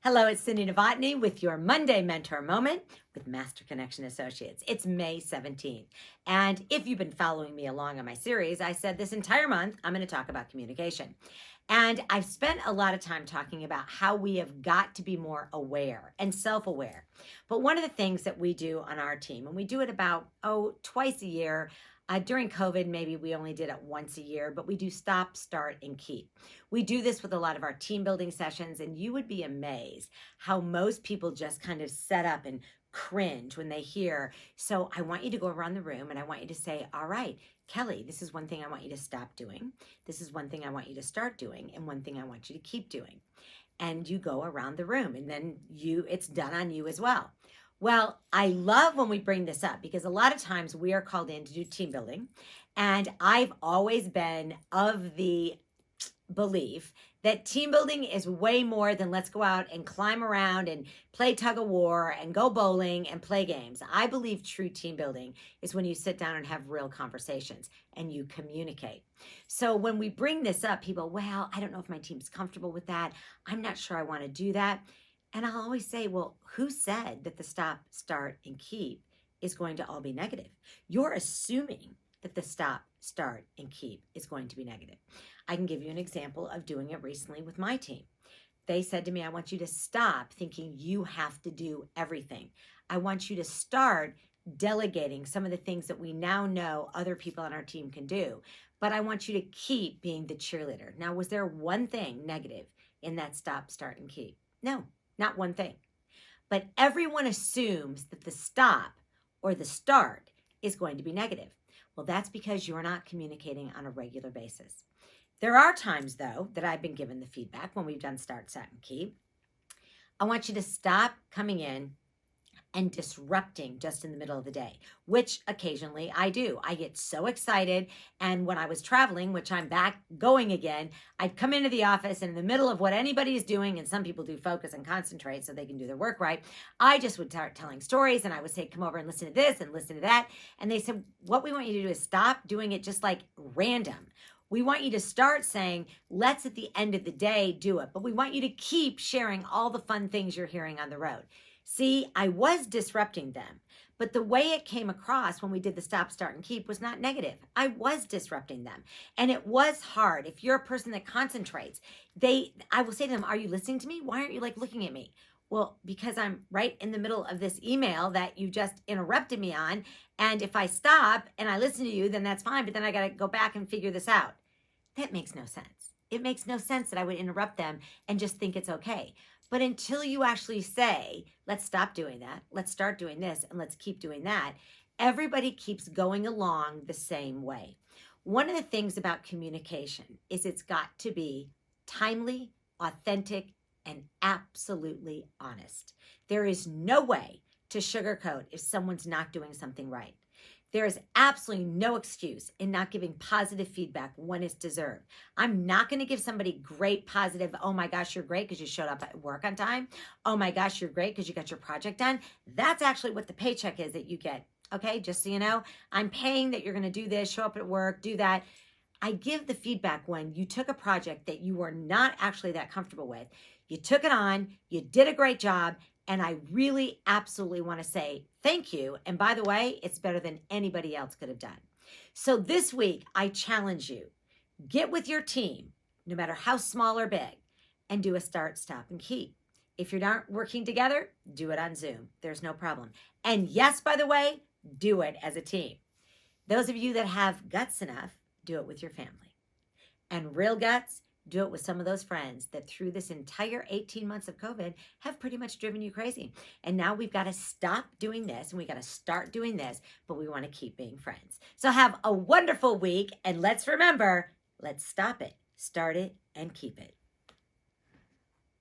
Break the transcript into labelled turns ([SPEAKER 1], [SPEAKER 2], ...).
[SPEAKER 1] Hello, it's Cindy Novotny with your Monday Mentor Moment with Master Connection Associates. It's May 17th. And if you've been following me along on my series, I said this entire month, I'm going to talk about communication. And I've spent a lot of time talking about how we have got to be more aware and self-aware. But one of the things that we do on our team, and we do it about, twice a year. During COVID, maybe we only did it once a year, but we do stop, start, and keep. We do this with a lot of our team building sessions, and you would be amazed how most people just kind of set up and cringe when they hear. So I want you to go around the room and I want you to say, all right, Kelly, this is one thing I want you to stop doing. This is one thing I want you to start doing, and one thing I want you to keep doing. And you go around the room, and then it's done on you as well. Well, I love when we bring this up because a lot of times we are called in to do team building. And I've always been of the belief that team building is way more than let's go out and climb around and play tug of war and go bowling and play games. I believe true team building is when you sit down and have real conversations and you communicate. So when we bring this up, people, well, I don't know if my team's comfortable with that. I'm not sure I want to do that. And I'll always say, well, who said that the stop, start, and keep is going to all be negative? You're assuming that the stop, start, and keep is going to be negative. I can give you an example of doing it recently with my team. They said to me, I want you to stop thinking you have to do everything. I want you to start delegating some of the things that we now know other people on our team can do. But I want you to keep being the cheerleader. Now, was there one thing negative in that stop, start, and keep? No. Not one thing. But everyone assumes that the stop or the start is going to be negative. Well, that's because you're not communicating on a regular basis. There are times, though, that I've been given the feedback when we've done start, start, and keep. I want you to stop coming in and disrupting just in the middle of the day, which occasionally I do. I get so excited. And when I was traveling, which I'm back going again, I'd come into the office and in the middle of what anybody is doing, and some people do focus and concentrate so they can do their work right, I just would start telling stories and I would say, come over and listen to this and listen to that. And they said, what we want you to do is stop doing it just like random. We want you to start saying, let's at the end of the day do it. But we want you to keep sharing all the fun things you're hearing on the road. See, I was disrupting them, but the way it came across when we did the stop, start, and keep was not negative. I was disrupting them. And it was hard. If you're a person that concentrates, I will say to them, are you listening to me? Why aren't you looking at me? Well, because I'm right in the middle of this email that you just interrupted me on. And if I stop and I listen to you, then that's fine. But then I got to go back and figure this out. That makes no sense. It makes no sense that I would interrupt them and just think it's okay. But until you actually say, let's stop doing that, let's start doing this, and let's keep doing that, everybody keeps going along the same way. One of the things about communication is it's got to be timely, authentic, and absolutely honest. There is no way to sugarcoat if someone's not doing something right. There is absolutely no excuse in not giving positive feedback when it's deserved. I'm not going to give somebody great positive, oh my gosh, you're great because you showed up at work on time. Oh my gosh, you're great because you got your project done. That's actually what the paycheck is that you get. Okay, just so you know, I'm paying that you're going to do this, show up at work, do that. I give the feedback when you took a project that you were not actually that comfortable with. You took it on, you did a great job, and I really absolutely want to say thank you. And by the way, it's better than anybody else could have done. So this week, I challenge you, get with your team, no matter how small or big, and do a start, stop, and keep. If you're not working together, do it on Zoom. There's no problem. And yes, by the way, do it as a team. Those of you that have guts enough, do it with your family. And real guts, do it with some of those friends that through this entire 18 months of COVID have pretty much driven you crazy. And now we've got to stop doing this and we got to start doing this, but we want to keep being friends. So have a wonderful week. And let's remember, let's stop it, start it, and keep it.